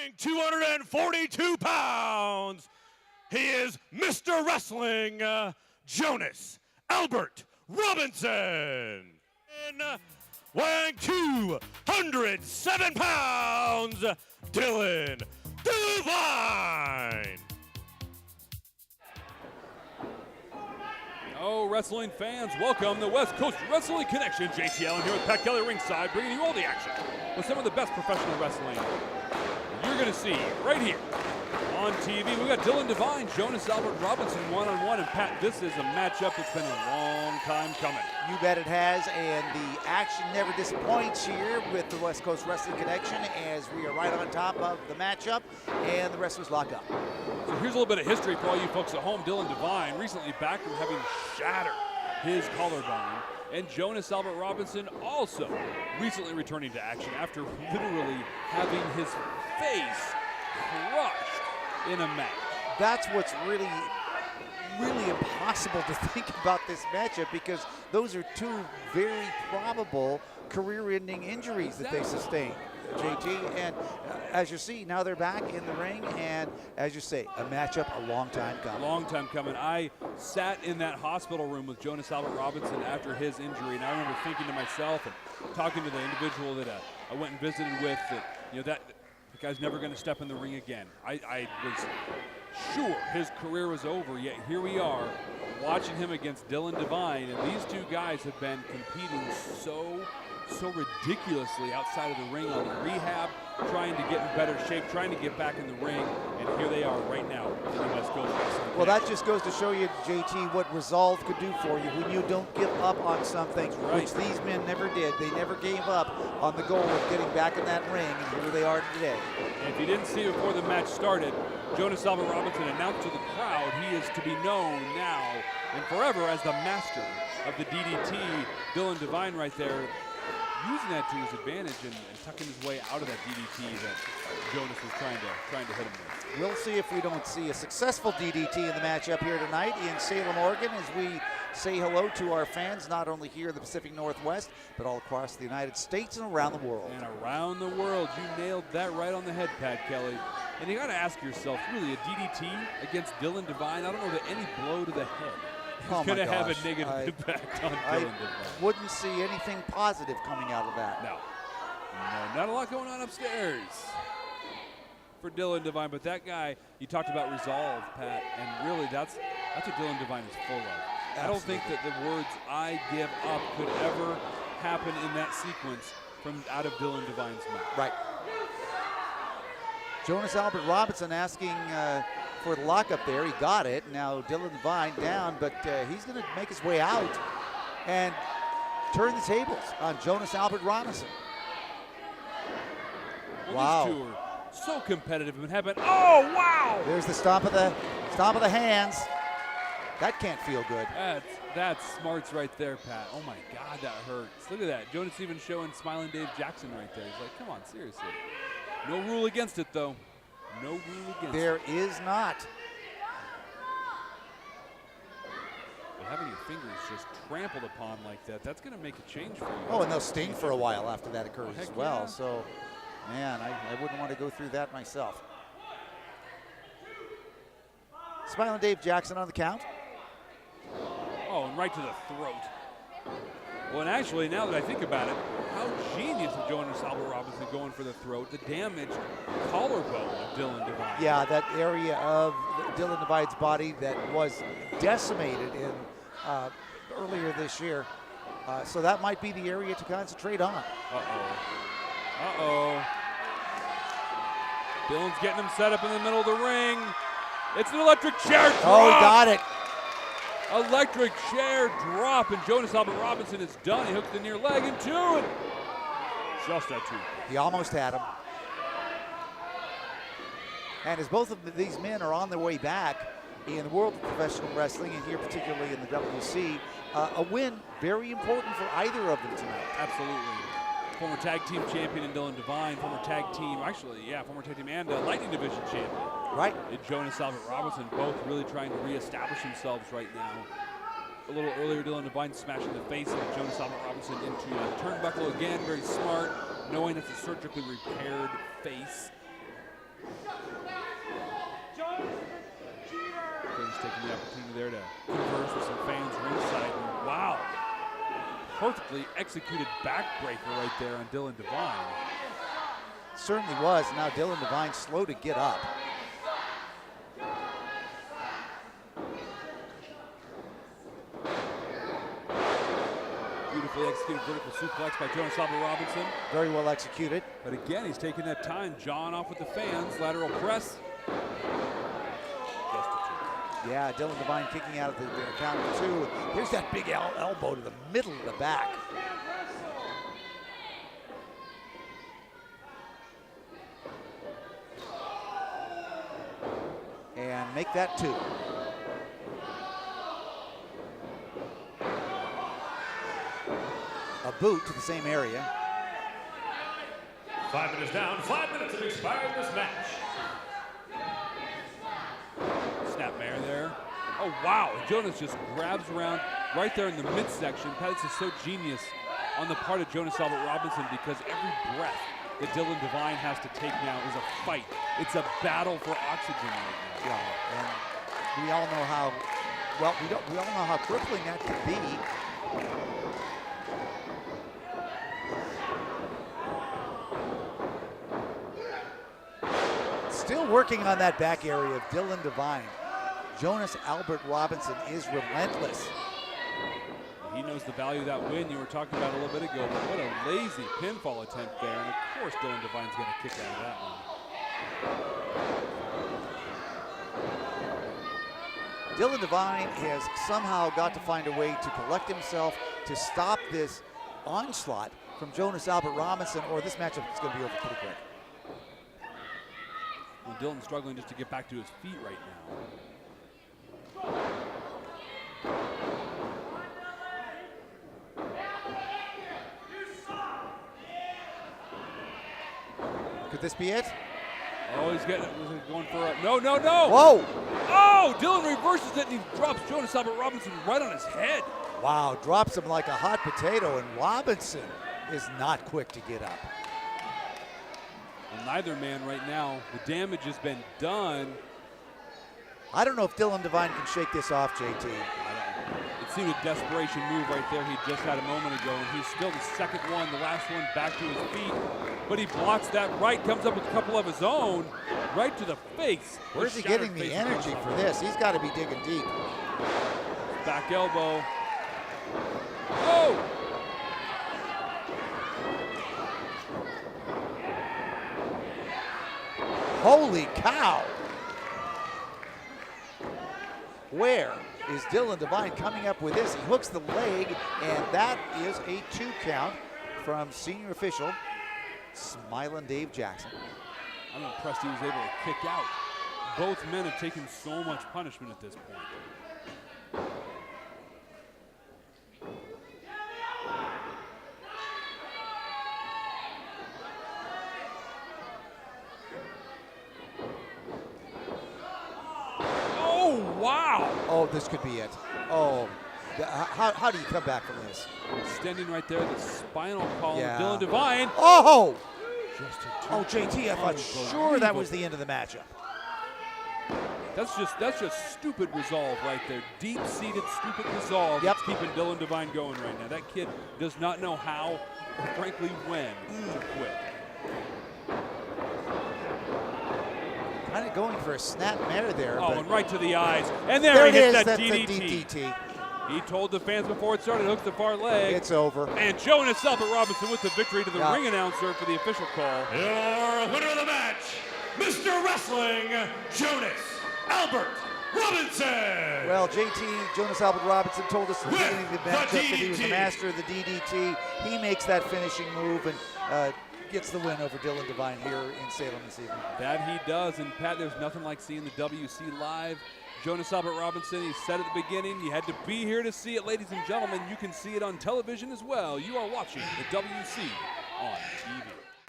weighing 242 pounds, he is Mr. Wrestling, Jonas Albert Robinson. And weighing 207 pounds, Dillon Divine. Oh, wrestling fans, welcome to West Coast Wrestling Connection. JT Allen here with Pat Kelly ringside, bringing you all the action with some of the best professional wrestling you're going to see right here on TV. We got Dillon Divine, Jonas Albert Robinson one-on-one, and Pat, this is a matchup that's been a long time coming. You bet it has, and the action never disappoints here with the West Coast Wrestling Connection as we are right on top of the matchup and the wrestlers lock up. So here's a little bit of history for all you folks at home. Dillon Divine recently back from having shattered his collarbone, and Jonas Albert Robinson also recently returning to action after literally having his face crushed in a match. That's what's really impossible to think about this matchup, because those are two very probable career-ending injuries that they sustained, JT. And as you see, now they're back in the ring, and as you say, a matchup a long time coming. Long time coming. I sat in that hospital room with Jonas Albert Robinson after his injury, and I remember thinking to myself and talking to the individual that I went and visited with that, that the guy's never going to step in the ring again. I was sure his career was over, yet here we are watching him against Dillon Divine, and these two guys have been competing so ridiculously outside of the ring on the rehab, trying to get in better shape, trying to get back in the ring, and here they are right now in the West Coast Wrestling. Well, that just goes to show you, JT, what resolve could do for you when you don't give up on something, right, which these men never did. They never gave up on the goal of getting back in that ring, and here they are today. And if you didn't see before the match started, Jonas Albert Robinson announced to the crowd he is to be known now and forever as the master of the DDT. Dillon Divine right there, using that to his advantage and tucking his way out of that DDT that Jonas was trying to hit him with. We'll see if we don't see a successful DDT in the matchup here tonight in Salem, Oregon, as we say hello to our fans, not only here in the Pacific Northwest, but all across the United States and around the world. And around the world. You nailed that right on the head, Pat Kelly. And you got to ask yourself, really, a DDT against Dillon Divine? I don't know that any blow to the head is going to have a negative impact on Dillon Divine. I wouldn't see anything positive coming out of that. No, not a lot going on upstairs for Dillon Divine, but that guy, you talked about resolve, Pat, and really that's what Dillon Divine is full of. Absolutely. I don't think that the words "I give up" could ever happen in that sequence from out of Dillon Divine's mouth. Right. Jonas Albert Robinson asking for the lockup there. He got it. Now Dillon Divine down, but he's going to make his way out and turn the tables on Jonas Albert Robinson. Well, wow. These two are so competitive and have been. Oh wow! There's the stomp of the hands. That can't feel good. That's smarts right there, Pat. Oh my God, that hurts. Look at that. Jonas even showing smiling Dave Jackson right there. He's like, come on, seriously. No rule against it, though. No rule against it. There is not. But having your fingers just trampled upon like that, that's going to make a change for you. Oh, and they'll sting for a while after that occurs as well. Yeah. So, man, I wouldn't want to go through that myself. Smiling Dave Jackson on the count. Oh, and right to the throat. Well, and actually, now that I think about it, how genius of Jonas Albert Robinson going for the throat, the damaged collarbone of Dillon Divine. Yeah, that area of Dillon Divine's body that was decimated in earlier this year. So that might be the area to concentrate on. Dillon's getting him set up in the middle of the ring. It's an electric chair drop. Oh, he got it. Electric chair drop, and Jonas Albert Robinson is done. He hooks the near leg into it. Just that two. He almost had him. And as both of these men are on their way back in the world of professional wrestling, and here particularly in the WC, a win very important for either of them tonight. Absolutely. Former tag team champion in Dillon Divine, former tag team and Lightning Division champion. Right. And Jonas Albert Robinson, both really trying to reestablish themselves right now. A little earlier, Dillon Divine smashing the face of Jonas Albert Robinson into a turnbuckle again, very smart, knowing it's a surgically repaired face. Just taking the opportunity there to converse with some fans ringside. And wow, perfectly executed backbreaker right there on Dillon Divine. Certainly was. Now Dillon Divine slow to get up. Beautifully executed vertical suplex by Jonas Albert Robinson. Very well executed. But again, he's taking that time, jawing off with the fans. Lateral press. Just a two. Yeah, Dillon Divine kicking out of the count of 2. Here's that big elbow to the middle of the back. And make that 2. A boot to the same area. 5 minutes down, 5 minutes have expired in this match. Snapmare there. Oh, wow. Jonas just grabs around right there in the midsection. This is so genius on the part of Jonas Albert Robinson because every breath that Dillon Divine has to take now is a fight. It's a battle for oxygen right now. Yeah, and we all know how, well, we all know how crippling that can be. Still working on that back area of Dillon Divine. Jonas Albert Robinson is relentless. He knows the value of that win you were talking about a little bit ago, but what a lazy pinfall attempt there. And of course, Dillon Divine's going to kick out of that one. Dillon Divine has somehow got to find a way to collect himself to stop this onslaught from Jonas Albert Robinson, or this matchup is going to be over pretty quick. Well, Dillon's struggling just to get back to his feet right now. Could this be it? Oh, he's going for a, no. Whoa! Oh, Dillon reverses it and he drops Jonas Albert Robinson right on his head. Wow, drops him like a hot potato, and Robinson is not quick to get up. Well, neither man right now, the damage has been done. I don't know if Dillon Divine can shake this off, JT. It seemed a desperation move right there he just had a moment ago, and he's still the second one, the last one back to his feet. But he blocks that right, comes up with a couple of his own, right to the face. Where's he getting the energy for this? He's got to be digging deep. Back elbow. Oh! Holy cow! Where is Dillon Divine coming up with this? He hooks the leg, and that is a 2 count from senior official Smiling Dave Jackson. I'm impressed he was able to kick out. Both men have taken so much punishment at this point. Oh, wow! Oh, this could be it. Oh, how do you come back from this? Extending right there, the spinal column Yeah. of Dillon Divine. Oh! Just Oh, JT, I thought sure that was the end of the matchup. That's just stupid resolve right there. Deep-seated stupid resolve that's keeping Dillon Divine going right now. That kid does not know how, or frankly when, to quit. Kind of going for a snapmare there. Oh, but and right to the eyes. And there he it hits is. that That's DDT. the DDT. He told the fans before it started, hook the far leg. It's over. And Jonas Albert Robinson with the victory to the Yeah. ring announcer for the official call. Your winner of the match, Mr. Wrestling, Jonas Albert Robinson. Well, JT, Jonas Albert Robinson told us at the With beginning of the the matchup that he was the DDT. master of the DDT. He makes that finishing move and gets the win over Dillon Divine here in Salem this evening. That he does. And Pat, there's nothing like seeing the WC live. Jonas Albert Robinson, he said at the beginning, you had to be here to see it, ladies and gentlemen. You can see it on television as well. You are watching the WC on TV.